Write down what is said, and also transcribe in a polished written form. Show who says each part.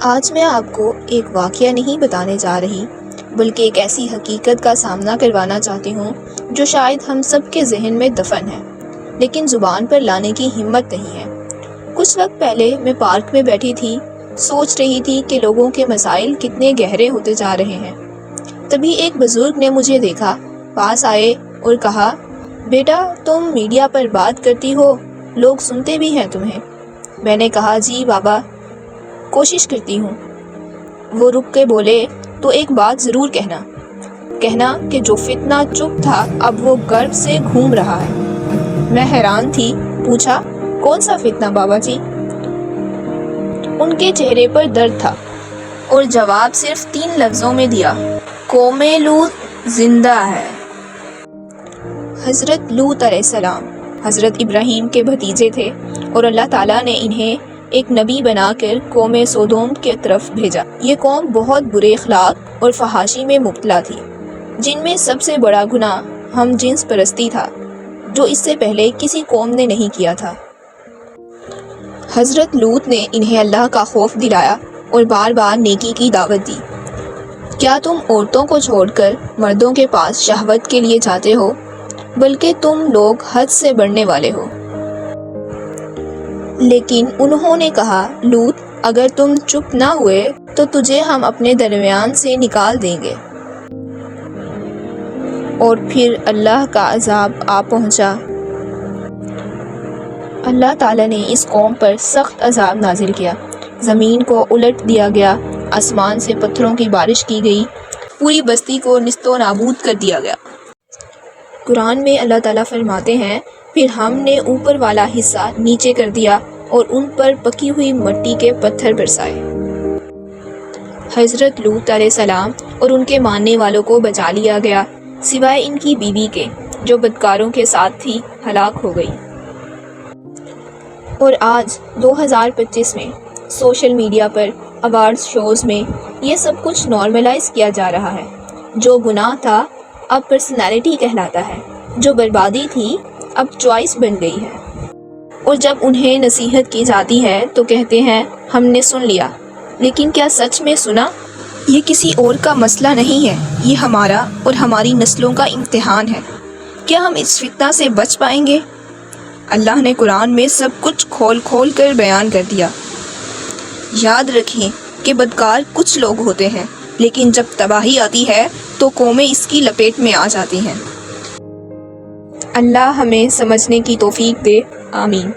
Speaker 1: آج میں آپ کو ایک واقعہ نہیں بتانے جا رہی، بلکہ ایک ایسی حقیقت کا سامنا کروانا چاہتی ہوں جو شاید ہم سب کے ذہن میں دفن ہے، لیکن زبان پر لانے کی ہمت نہیں ہے۔ کچھ وقت پہلے میں پارک میں بیٹھی تھی، سوچ رہی تھی کہ لوگوں کے مسائل کتنے گہرے ہوتے جا رہے ہیں۔ تبھی ایک بزرگ نے مجھے دیکھا، پاس آئے اور کہا، بیٹا تم میڈیا پر بات کرتی ہو، لوگ سنتے بھی ہیں تمہیں۔ میں نے کہا، جی بابا، کوشش کرتی ہوں۔ وہ رک کے بولے، تو ایک بات ضرور کہنا کہ جو فتنہ چپ تھا اب وہ گرو سے گھوم رہا ہے۔ میں حیران تھی، پوچھا، کون سا فتنہ بابا جی؟ ان کے چہرے پر درد تھا اور جواب صرف 3 لفظوں میں دیا، قوم لوط زندہ ہے۔ حضرت لوط علیہ السلام حضرت ابراہیم کے بھتیجے تھے اور اللہ تعالیٰ نے انہیں ایک نبی بنا کر قوم سودوم کی طرف بھیجا۔ یہ قوم بہت برے اخلاق اور فحاشی میں مبتلا تھی، جن میں سب سے بڑا گناہ ہم جنس پرستی تھا، جو اس سے پہلے کسی قوم نے نہیں کیا تھا۔ حضرت لوط نے انہیں اللہ کا خوف دلایا اور بار بار نیکی کی دعوت دی۔ کیا تم عورتوں کو چھوڑ کر مردوں کے پاس شہوت کے لیے جاتے ہو؟ بلکہ تم لوگ حد سے بڑھنے والے ہو۔ لیکن انہوں نے کہا، لوط، اگر تم چپ نہ ہوئے تو تجھے ہم اپنے درمیان سے نکال دیں گے۔ اور پھر اللہ کا عذاب آ پہنچا۔ اللہ تعالیٰ نے اس قوم پر سخت عذاب نازل کیا، زمین کو الٹ دیا گیا، آسمان سے پتھروں کی بارش کی گئی، پوری بستی کو نیست و نابود کر دیا گیا۔ قرآن میں اللہ تعالیٰ فرماتے ہیں، پھر ہم نے اوپر والا حصہ نیچے کر دیا اور ان پر پکی ہوئی مٹی کے پتھر برسائے۔ حضرت لوط علیہ السلام اور ان کے ماننے والوں کو بچا لیا گیا، سوائے ان کی بیوی کے جو بدکاروں کے ساتھ تھی، ہلاک ہو گئی۔ اور آج 2025 میں سوشل میڈیا پر، ایوارڈز شوز میں یہ سب کچھ نارملائز کیا جا رہا ہے۔ جو گناہ تھا اب پرسنالٹی کہلاتا ہے، جو بربادی تھی اب چوائس بن گئی ہے۔ اور جب انہیں نصیحت کی جاتی ہے تو کہتے ہیں، ہم نے سن لیا۔ لیکن کیا سچ میں سنا؟ یہ کسی اور کا مسئلہ نہیں ہے، یہ ہمارا اور ہماری نسلوں کا امتحان ہے۔ کیا ہم اس فتنہ سے بچ پائیں گے؟ اللہ نے قرآن میں سب کچھ کھول کر بیان کر دیا۔ یاد رکھیں کہ بدکار کچھ لوگ ہوتے ہیں، لیکن جب تباہی آتی ہے تو قومیں اس کی لپیٹ میں آ جاتی ہیں۔ اللہ ہمیں سمجھنے کی توفیق دے، آمین۔